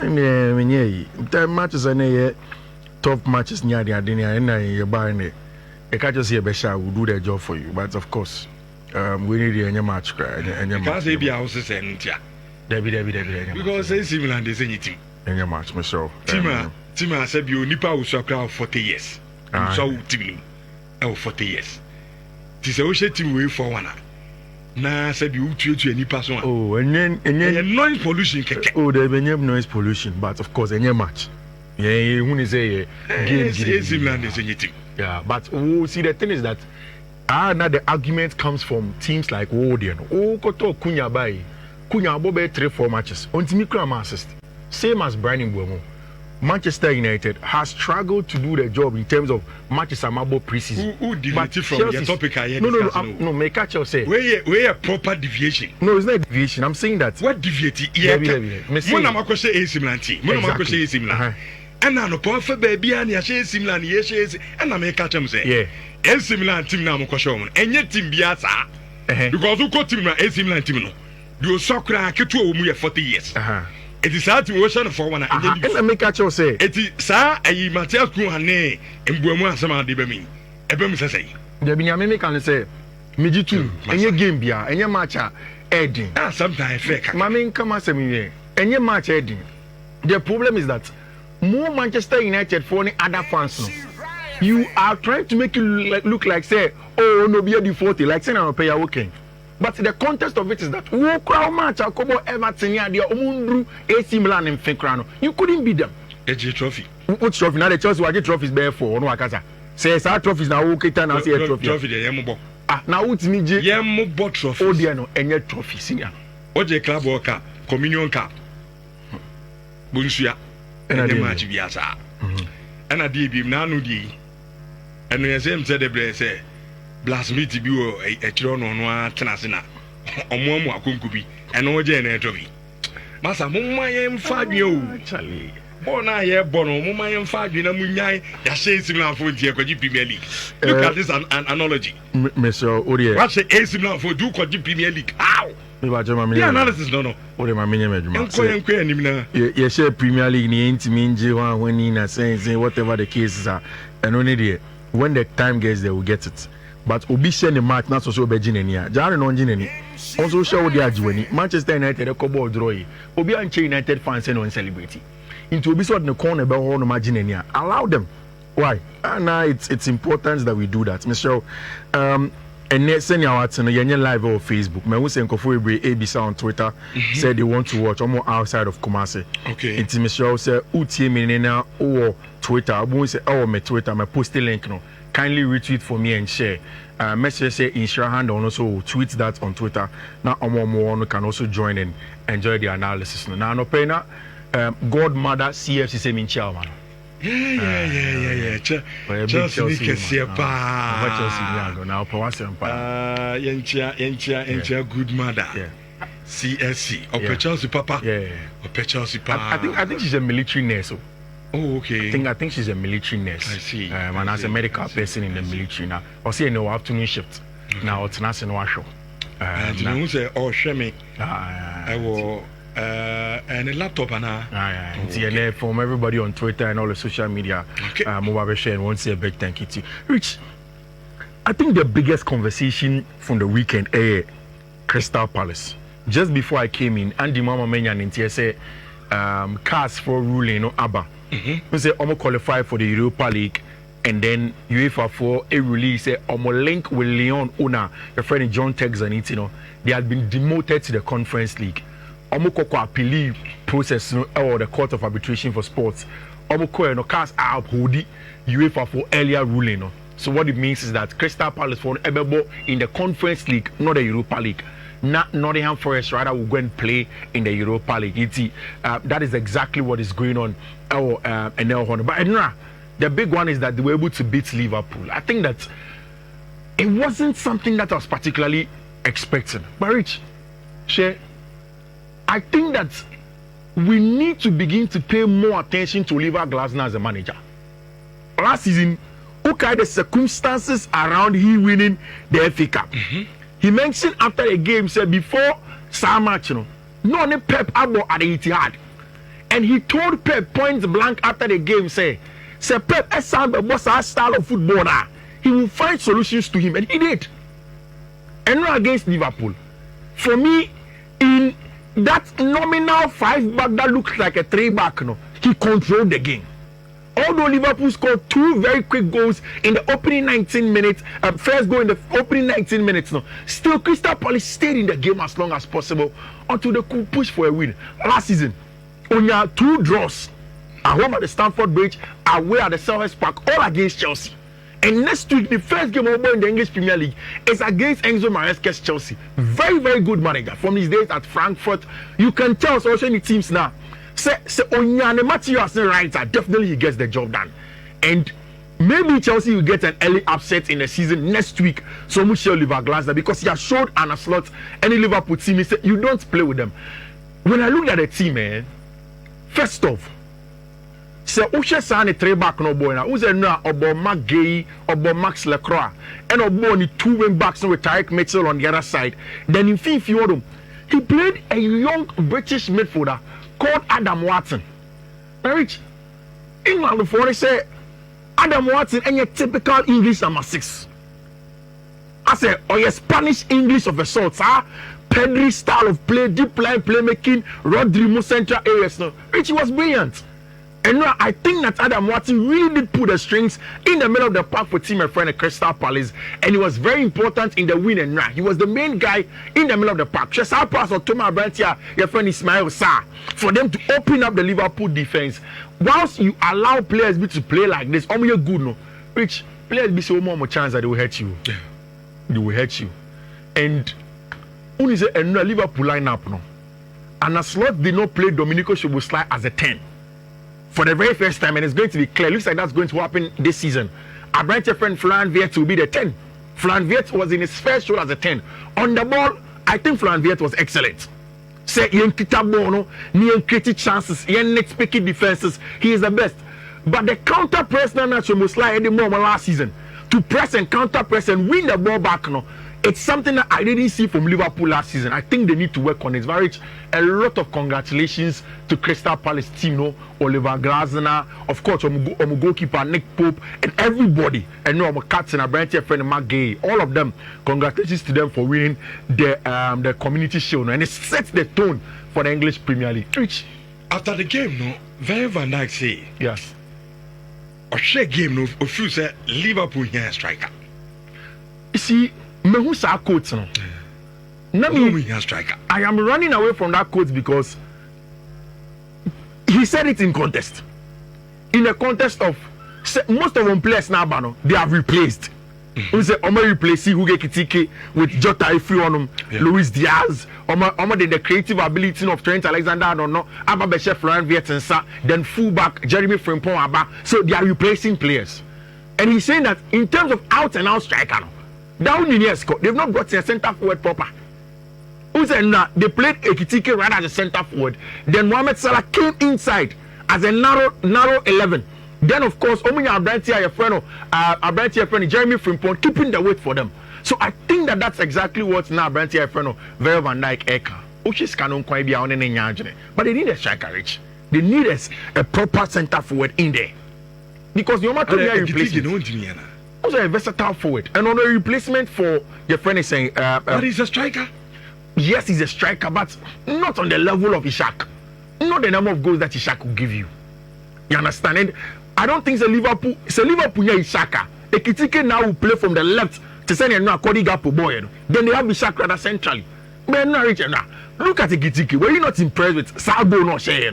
The matches are top matches near the Adenia and you're buying it. I can't just say Besha will do their job for you, but of course, we need any match. Can't say be a house and Debbie. Because they similar they say anything. Any match, myself. Tima said you nipa will so crowd 40 years. So team 40 years. This is a team way for one. Na said you to any person. Oh, and then noise pollution. Oh, there be noise pollution, but of course, any match. Yeah, when is a game similar they say anything. Yeah, but see the thing is that now the argument comes from teams like Wodian. Koto Kunya Bai. Kunya Bobe 3-4 matches. On Timikra assist. Same as Brian Mbeumo. Manchester United has struggled to do the job in terms of matches amabo preseason. Who deviated from your topic? No, make catch you say. Where a proper deviation? No, it's not a deviation. I'm saying that. What deviated? Yeah, Monamako say AC Milan. Monamako say AC Milan. And now no point for baby and ya say AC Milan. Yes, and I make catch him say. Yeah, AC Milan team now Moko show. And yet team biasa. Because who got team AC Milan team no. You soccer ketu omu 40 years. It is hard to ocean for one. And make catch you say. It is sa a Matthias Kuhane and Buemo Sama de Bemi. Ebem say. The Binyame can say, Mijitu, and your game bia, and your match Edding. Sometimes fake. Mammy come as a million, and your match Edding. The problem is that more Manchester United for any other fans. You are trying to make you look like say, oh no, be a default, like saying I'll pay your working. But the context of it is that who crowd match Akobo Everton here, the Omundru, AC Milan and Fenkrano. You couldn't beat them. A trophy. What trophy? Now the Chelsea what the trophies bear for no Akasa. Says our trophies now okay now see a trophy. Trophy the Yamubo. Now what's me Yamubo trophy. Oh dear no, any trophy senior. What the club World Cup, Communion Cup. Bunsuya. And the match biasa. And I did him now no di. And when I say said the say blasphemy bi o e kiro no no atenase na omoamu akonkubi eno je na etobi masa momma yem fadwe o chale bona ye bono momma yem fadwe na munyan ya she similar for die kwaji Premier League. Look at this an analogy. Mr. Odie what say a similar for do kwaji Premier League how the analysis no Odie ma menye meduma enko anim na ye share Premier League ni ntimi nje wan when na say whatever the cases are and only there when the time gets there we get it. But Obi share the match not so be jinenia. Jare no jineni. Also show the ajiweni. Manchester United a couple draw. Obi and United fans no celebrate. Into Obi so the corner be ho no jinenia. Allow them. Why? Now it's important that we do that. Mr. And next send your words no yenye live on Facebook. Me who say nkofo ebre ABC on Twitter said they want to watch almost outside of Kumasi. Okay. It's Mr. say utie me na o Twitter. Abu say oh me Twitter me post the link no. Kindly retweet for me and share. Message say insure hand and also tweet that on Twitter. Now Omo can also join and enjoy the analysis. Now no pay na Godmother CFC say min chairman. Yeah. Chelsea can see pa. Chelsea now Pawasem pa. Yencha good mother. Yeah. CSC. Or Chelsea papa. Yeah. Or Chelsea papa. I think she's a military nurse. Oh, okay. I think she's a military nurse. I see. And as a medical person in the military now. Or say no afternoon shift. Now it's not in Washo. And you know say oh shame. I will and a laptop and from everybody on Twitter and all the social media. Okay. Mobile share and want to say a big thank you to Rich. I think the biggest conversation from the weekend Crystal Palace. Just before I came in, Andy Mama Menyan in say cast for ruling no ABBA. We say almost qualify for the Europa League, and then UEFA for a release say almost link with Leon owner, your friend John Texan, they had been demoted to the Conference League. Almost appeal process or the Court of Arbitration for Sports. Almost cast out hoodie UEFA for earlier ruling. So what it means is that Crystal Palace for in the Conference League, not the Europa League. Not Nottingham Forest rather will go and play in the Europa League. That is exactly what is going on. But the big one is that they were able to beat Liverpool. I think that it wasn't something that I was particularly expecting. But Rich, I think that we need to begin to pay more attention to Oliver Glasner as a manager. Last season, look at the circumstances around him winning the FA Cup. He mentioned after a game, said before some match, no Pep Abo at the Etihad. And he told Pep point blank after the game, say Pep, as our style of football, he will find solutions to him, and he did. And not against Liverpool. For me, in that nominal 5-back that looks like a 3-back, he controlled the game. Although Liverpool scored 2 very quick goals in the opening 19 minutes, first goal in the opening 19 minutes, still Crystal Palace stayed in the game as long as possible until they could push for a win. Last season, only 2 draws at home at the Stamford Bridge, away at the Selhurst Park, all against Chelsea. And next week, the first game over in the English Premier League is against Enzo Maresca's Chelsea. Very, very good manager from his days at Frankfurt. You can tell also in the teams now. Say Onyane materials right, definitely he gets the job done. And maybe Chelsea will get an early upset in the season next week. So much Oliver Glasner, because he has showed Anna Slot any Liverpool team. He said you don't play with them. When I look at the team, first off, say Ushe Sane 3-back no boy now. Who's no Obo Maguire, Obo Max Lacroix, and Obo only 2 wing backs with Tyreek Mitchell on the other side. Then in Fifiodum, he played a young British midfielder called Adam Watson. Now, Rich, England before they say Adam Watson and your typical English number 6. I say, or your Spanish English of a sort, Pedri style of play, deep line playmaking, Rodrigo central areas. No, Rich was brilliant. And now I think that Adam Watson really did put the strings in the middle of the park for team and friend at Crystal Palace, and he was very important in the win. And now he was the main guy in the middle of the park. Just our pass or Thomas Brantia, your friend Ismail Sarr, for them to open up the Liverpool defense. Whilst you allow players to play like this, you're good, no, which players be so more chance that they will hurt you. Yeah. They will hurt you. And only say a Liverpool lineup, no, and a slot did not play Domenico Szoboszlai as a 10. For the very first time, and it's going to be clear. Looks like that's going to happen this season. Our branch friend Florian Wirtz will be the 10. Florian Wirtz was in his first role as a 10. On the ball, I think Florian Wirtz was excellent. Say, he created chances, he next picking defenses. He is the best. But the counter press now most like any more last season. To press and counter press and win the ball back now. It's something that I didn't see from Liverpool last season. I think they need to work on it. A lot of congratulations to Crystal Palace team, Oliver Glasner, of course, goalkeeper Nick Pope, and everybody. And our captain, our branch friend Mark Gay, all of them. Congratulations to them for winning the Community Shield, and it sets the tone for the English Premier League. Rich. After the game, Virgil van Dijk say, yes. A share game, if you say Liverpool here a striker. You see. Quotes, no. I am running away from that quote because he said it in contest. In a contest of most of them players now, they have replaced. We say Omo replace Hugo Kitike with Jota Ifri on Luis Diaz. Omo the creative ability of Trent Alexander-Arnold, Abba Beshe Florian Wirtz, then fullback Jeremy Frimpong Abba. So they are replacing players. And he's saying that in terms of out and out striker. Down in years, they've not brought a centre forward proper. Who said they played Ekitike right as a centre forward. Then Mohamed Salah came inside as a narrow 11. Then of course, Omunya Abrantia friend Jeremy Frimpong keeping the weight for them. So I think that's exactly what now Abrantia friend Virgil van Dijk Eka. Uchis canon quite be on any. But they need a striker, Rich. They need a proper centre forward in there. Because no matter where you place it. Also a versatile forward, and on a replacement for your friend is saying, but he's a striker. Yes, he's a striker, but not on the level of Ishak. Not the number of goals that Ishak will give you. You understand? And I don't think it's a Liverpool near Ishaka. Ekitike now will play from the left to send a Kodi Gapo boy. Then they have Ishak rather centrally. But not rich enough. Look at Ekitike. Were you not impressed with Sabo no share?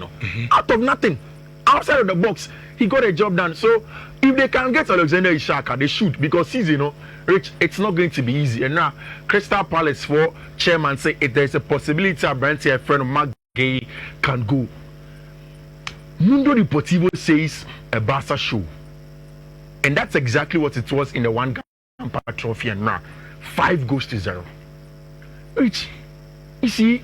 Out of nothing, outside of the box, he got a job done. So if they can get Alexander Ishaka, they should, because he's, Rich, it's not going to be easy. And now, Crystal Palace for chairman say if there's a possibility a brand here, friend of Mark Gay can go. Mundo Deportivo says a Barca show. And that's exactly what it was in the one Gampa trophy, and now 5-0. Rich, you see,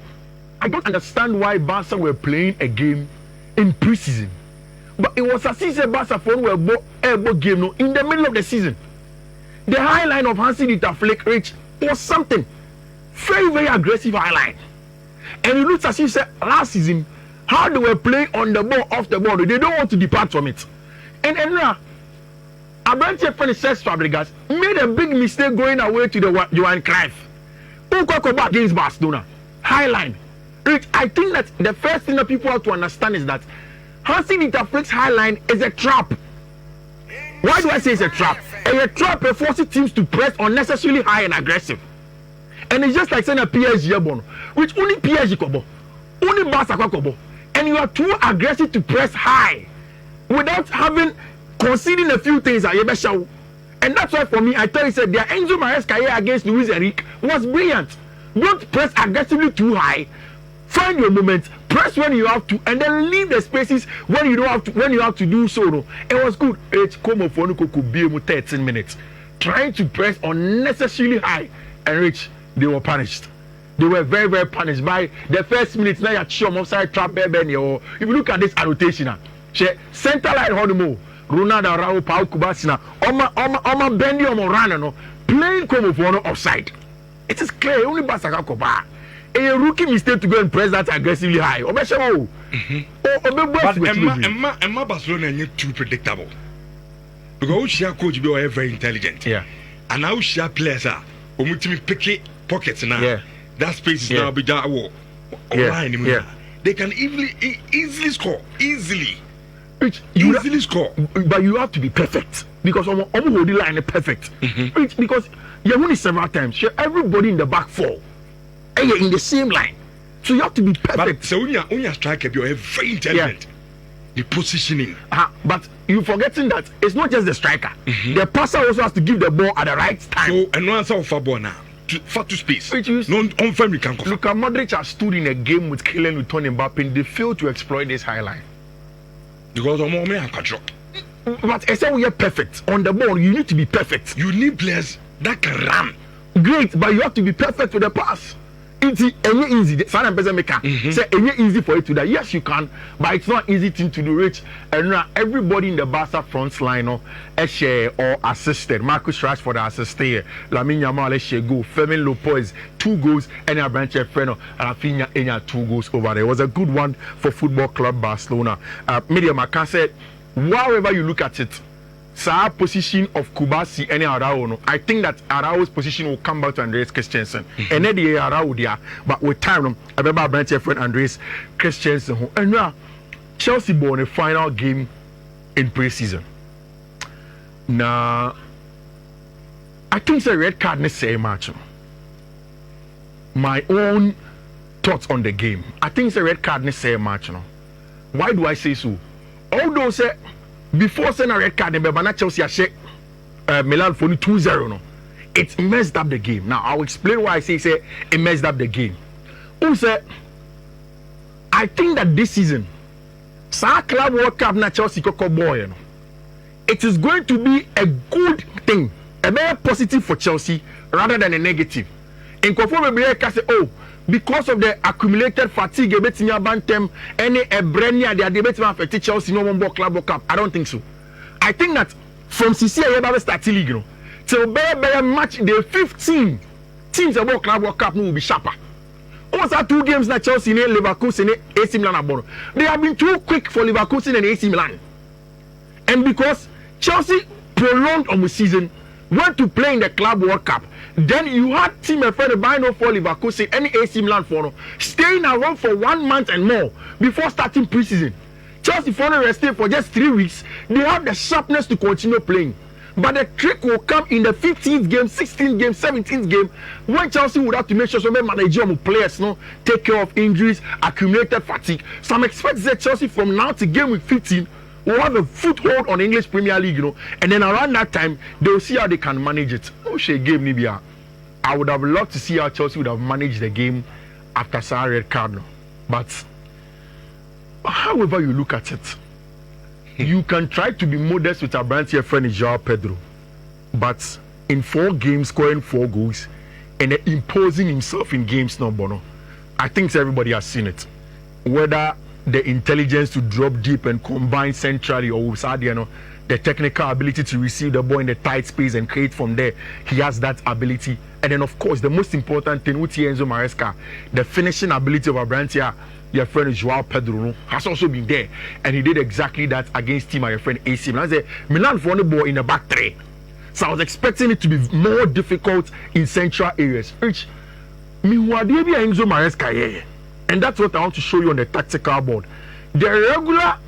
I don't understand why Barca were playing a game in preseason. But it was a season Barca for a game in the middle of the season. The high line of Hansi Dieter Flick, Rich, was something very, very aggressive high line. And it looks as if last season how they were playing on the ball, off the ball. They don't want to depart from it. And now, Abrante Fernandez Fabregas made a big mistake going away to the Johan Cruyff. Who got back against Barcelona? High line. I think that the first thing that people have to understand is that Hansi Dieter Flick's high line is a trap. Why do I say it's a trap? A trap forces teams to press unnecessarily high and aggressive. And it's just like saying a PSG born, which only PSG kobo, only Barca kobo, and you are too aggressive to press high without having conceding a few things. And that's why for me, I tell you, said their Enzo Maresca against Luis Enrique was brilliant. Don't press aggressively too high. Find your moment, press when you have to, and then leave the spaces when you don't have to. When you have to do so, no. It was good. It's come for could be 13 minutes, trying to press unnecessarily high, and Rich, they were punished. They were very, very punished by the first minutes. Now you're sure offside trap, baby. Or if you look at this annotation, center line Honimo, Ronaldo, Raul, Pau, Kubasina, Oma Bendy, Oma Rana, playing come for offside. It is clear. Only Basaka Koba. A rookie mistake to go and press that aggressively high. But Emma Barcelona is too predictable. Because she coach be very intelligent. Yeah. And now she players are pick pockets now. Yeah. That space is now be down online. Yeah. They can easily score. Easily score. But you have to be perfect. Because I'm holding line perfect. Because you won it several times. Everybody in the back four. And you're in the same line. So you have to be perfect. But so when you're striker, you're very intelligent. The positioning. But you're forgetting that it's not just the striker. The passer also has to give the ball at the right time. So and no answer for ball now. Far to space. No on family can come. Look at Modric has stood in a game with Kylian with Tony Mbappe. They failed to exploit this high line. Because of more man control. But I said we are perfect. On the ball, you need to be perfect. You need players that can run. Great, but you have to be perfect with the pass. It's easy. Say easy for you to that. Yes, you can, but it's not easy thing to do. Rich and everybody in the Barca front line, or assisted. Marcus Rashford assisted. Lamine Yamal go. Fermin Lopez 2 goals and a branch of Freno and Rafinha 2 goals over there. It was a good one for Football Club Barcelona. Medium, I can say, wherever you look at it. Sa position of Kubasi and Arao, I think that Arao's position will come back to Andreas Christensen. And then the Arao there, but with time, I remember branch your friend Andreas Christensen. And now Chelsea won a final game in pre-season. Now, I think it's a red card in the same match. My own thoughts on the game. I think it's a red card in the same match. Why do I say so? Although say before sending a red card, Chelsea Milan for 2-0. No, it messed up the game. Now I'll explain why I say it messed up the game. Who said? I think that this season, Club World Cup na Chelsea Coco boy. It is going to be a good thing, a very positive for Chelsea rather than a negative. In conform say, oh, because of the accumulated fatigue, betting Bantem, any a Brenia, they are debating affect Chelsea no one more Club World Cup. I don't think so. I think that from CCA Yaba start league, till better match the 15 teams about Club World Cup will be sharper. Also 2 games na Chelsea, Leverkusen, AC Milan. They have been too quick for Leverkusen and AC Milan. And because Chelsea prolonged on the season, went to play in the Club World Cup. Then you had team and friend by no for Leverkusen and AC Milan for staying around for 1 month and more before starting preseason. Chelsea for rested for just 3 weeks. They have the sharpness to continue playing. But the trick will come in the 15th game, 16th game, 17th game, when Chelsea would have to make sure some managerial players take care of injuries, accumulated fatigue. So I'm expecting that Chelsea from now to game week 15 will have a foothold on English Premier League, and then around that time they'll see how they can manage it. Game Nibia. I would have loved to see how Chelsea would have managed the game after Sarah red card. But however you look at it, you can try to be modest with our brand here friend Joao Pedro, but in 4 games scoring 4 goals and imposing himself in games no bono. I think everybody has seen it. Whether the intelligence to drop deep and combine centrally, or the technical ability to receive the ball in the tight space and create from there, he has that ability. And then of course the most important thing with Enzo Maresca, the finishing ability of Abrantia your friend Joao Pedro has also been there, and he did exactly that against team your friend AC Milan. I say Milan for the ball in the back three, so I was expecting it to be more difficult in central areas. Which me Enzo Maresca, and that's what I want to show you on the tactical board. The regular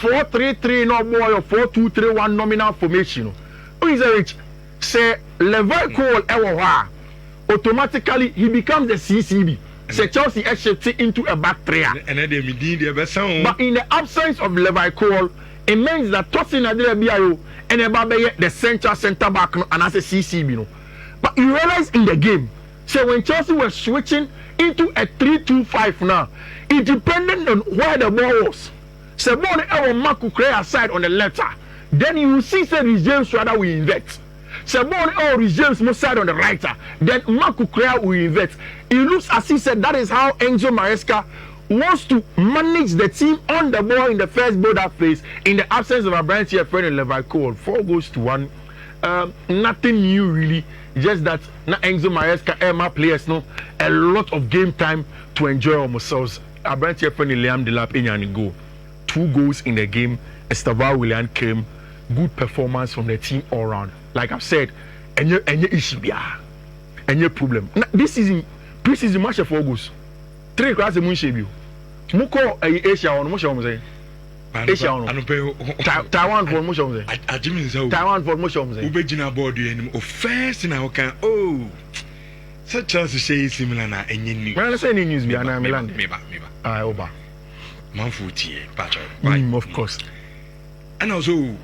4-3-3 no boy or 4-2-3-1 nominal formation. Who is rich? Say Levi Cole Ewa, automatically he becomes the CCB. Say Chelsea shifts into a back three. And then they need the best sound. But in the absence of Levi Cole, it means that Tosin Adelaide and Ebabe the centre back and as a CCB. No. But you realize in the game, so when Chelsea was switching into a 3-2-5 now, it depended on where the ball was. So Bonne Ewa Marco Crea side on the left side. Then you see Sir James rather will invert. Sebon or James Mossad on the right, then Marco Crea will invert. It looks as he said that is how Enzo Maresca wants to manage the team on the ball in the first build-up phase in the absence of a branch here friend in Levi Cole. 4-1. Nothing new really, just that na Enzo Maresca Emma players know a lot of game time to enjoy themselves. A branch here friend in Liam Delap in goal. 2 goals in the game. Estevao Willian came. Good performance from the team all round. Like I've said, any issue, any problem. Now, this season, pre-season match of August, 3 class of Munshebu. Muko Asia on Musham. Asia on Taiwan for Musham. Taiwan for Musham. Ubejina board you first in our can. Oh, such as say similar na any news. Well, I say any news, Milan. Meba. Oba. Manfuti, Patrick. Of course. And also.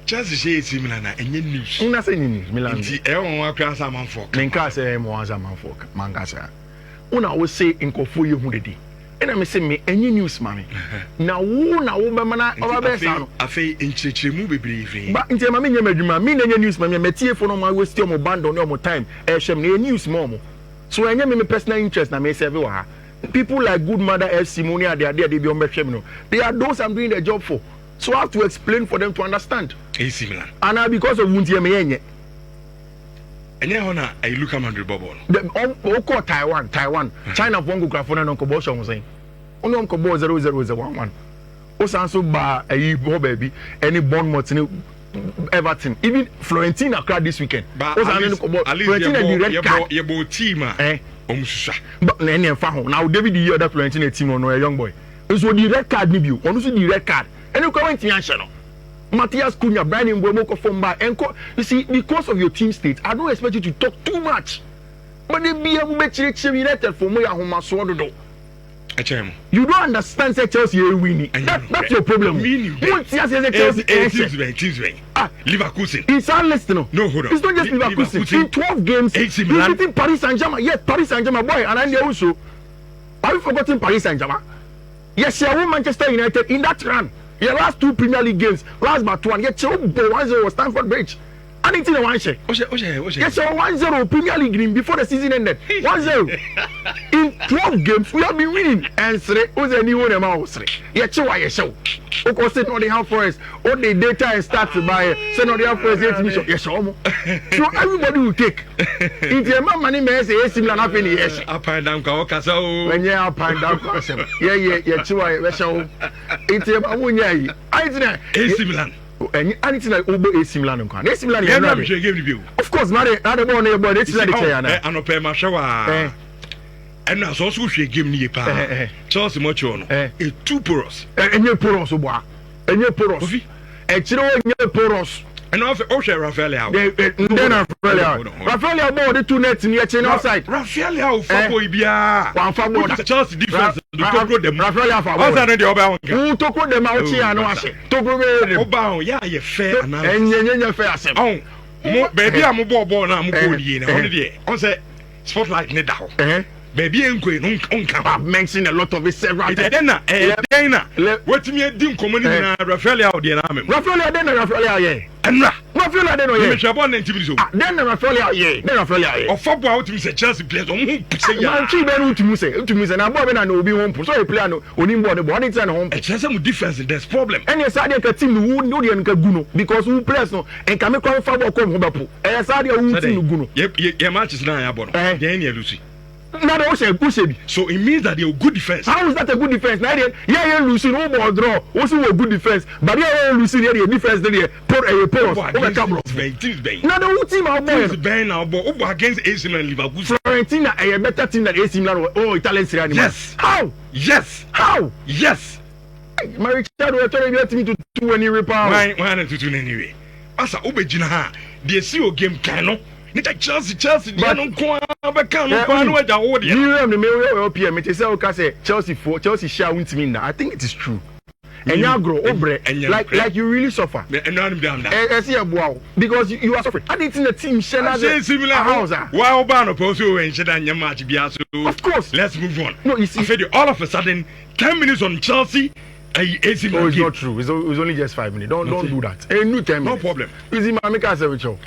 Just say similar na enye news. Una say news Milan. Nti e won wa kra sa manfo. Menka say mo wa sa manfo. Manka say. Una wo say nkofo ye hu dedi. Ena me say me enye news mami. Na wo be mana oba be sa no. Afei nchirechiremu bebre ife. Ba nti ma me nya madwuma, me na enye news mami, me tie fo no ma waste mo band on mo time. E hwem na news mo. So enye me personal interest na me serve wa ha. People like Good Mother FC money are there they be on be hwem no. They are those I'm doing the job for. So I have to explain for them to understand. AC Milan. And now because of Wunti Menye. And then I look at Madrid Bobo. The Taiwan. China Bongo Grafona no Kobo was saying. Only on Kobo 00011. Also by a baby, any Bournemouth, Everton, even Florentina crowd this weekend. But Florentina direct team. But now David the other Florentina team on a young boy. So the red card maybe. One also the red card. And you come to Matthias Cunha, Brian Mbomoko from Bar. You see, because of your team state, I don't expect you to talk too much. But they be able to United for me. You don't understand that Chelsea are winning. That's your problem. Chelsea Leverkusen. It's unlistenable. No, hold on. It's not just Leverkusen. In 12 games, you beating Paris Saint-Germain. Yes, Paris Saint-Germain boy, and then also. Have you forgotten Paris Saint-Germain? Yes, you won Manchester United in that run. Your last 2 Premier League games, last but 1, yet you 1-0 Stamford Bridge. And it's in a 1 share. Yes, you 1-0 Premier League game before the season ended. 1-0. In 12 games, we have been winning. And Sre, who's a new one amount? Yet you are your show. Of course, it's not the half forest. All the data and stats by send not the half forest. Yes, so everybody will take. If your money may say, similar nothing, yes. Up and down, when you're up and down, yeah, you are a show. It's a one. I didn't. AC Milan. And it's like Obo AC Milan. AC Milan. Of course, not a born neighbor. It's like a and pay my shower. And that's also she give me a pa. Chelsea much on a 2 poros. And you poros, and you poros. And you know, poros. And also Raphael. Then Raphael bought the 2 nets in the outside. Raphael for Ibia. One for more. Chelsea defense. Raphael for who took them out here and wash it. Took yeah, you fair and fair. Oh, baby, I'm a ball now. I'm going to on say spotlight need down. Baby, I'm going on. I've mentioned a lot of it several times. Dana, what me a dim community Raphael out there. Raphael, then Raphael, yeah. And Raphael, I don't know. You shall born into so. Then Raphael, yeah. Then Raphael, or football out to say Chelsea players. I'm cheap to say, and I'm going to be one. So I play on the body and home. A Chelsea with difference, there's problem. And yes, I think a team who know the Guno because who plays no and can make come football come Hubapu. And yes, I think who Guno. Yep, your match is now about. Then you Lucy. Now the Ocean. So it means that they're good defense. How is that a good defense? Now yeah, losing no more draw. Also a good defense. But yeah, losing the defense there. Put a pause. Now the whole team are boy. Now against AC Milan Liverpool. Florentina a better team than AC Milan. Oh, Italian Serie A. Yes. How? Yes. How? Yes. My Richard will turn your team to 2 any repower. Why not to do anyway? Asa Obejina ha. The CEO game cano. Nita Chelsea they don't go back on where the audience. You remember the PM it is say Chelsea share win team. I think it is true. And you grow like you really suffer. And I'm down that. I see a wow because you are suffering. I didn't think the team share as similar house. Why Obano Poso and Shedan Yamachi Biaso? Of course. Let's move on. No, you see, all of a sudden 10 minutes on Chelsea. It's not true. It's only just 5 minutes. Don't do that. A new 10 minutes. No problem. You see, my make us with you.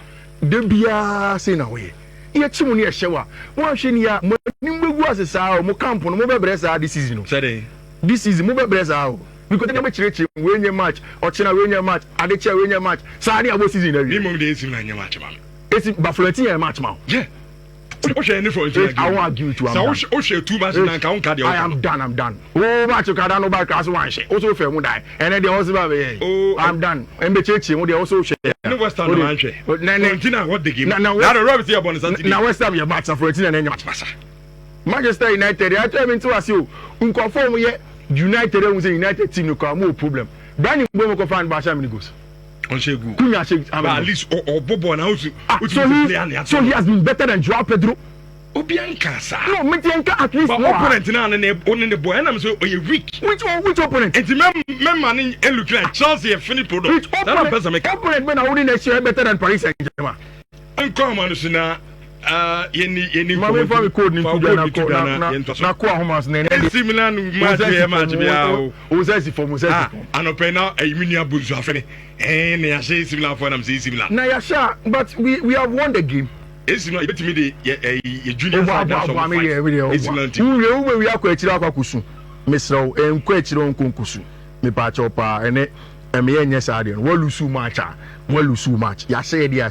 The beer say na way. Ye chimu ni ehyewa. Mo ahwe ni ya mo nimegu asesa mo camp no mo be bresa this season. Say this season mo be bresa o. Because they be chire we nye match, ochina we nye match, adeche we nye match. Sa na abo season na wi. Ni mo dey season na nye match man. Esi Baflorentina match man. Yeah. I won't argue with you. I am done. Oh, match you can't back as one share. Also, fair would die. And then they also have I'm done. And the church, they also share. No West Ham, what the game? Now, West Ham, your match for it and then your match. Manchester United, I tell me to ask you, conform yet United was a United team, you can more problem. Brandon Bomo fan Barça Minigos. At least or Bobo and also so he has been better than Joao Pedro. Obianca, no, Metienka at least no opponent now and the boy and I'm so weak. Which opponent? It's man and look like Chelsea and Philip Product. Which opponent when I wouldn't next year better than Paris Saint-Germain? And come on, Sina. Any Mama for code na ko ahomas na na similar match bia o say for mo say anope na ayiminia buzu afene na say similar for am say similar na ya sha but we have won the game similar betimi de junior side we akwa akira akwa kusu mesrew enko akira onkonkusu me pa chopa ene me yenye sade no walusu match ya say there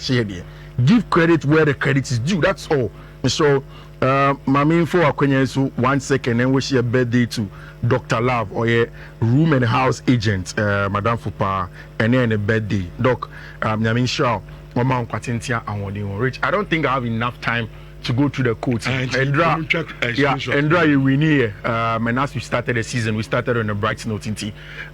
give credit where the credit is due. That's all. So, my main for Akwenya so 1 second and wish a birthday to Dr. Love or a room and house agent, Madame Fupa, and then a birthday. Doc, I mean, sure, Mama Kwatintia and Rich. I don't think I have enough time to go through the codes. Endra, you win here. And as we started the season, we started on a bright note.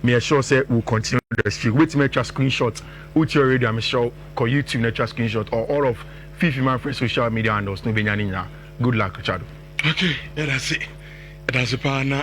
Me sure say we'll continue the streak. Wait to make your screenshot. Which you already, I'm sure, call YouTube, make your screenshot or all of Fifi Man for social media handles. No, good luck, Richard. Okay, that's it. That's a partner.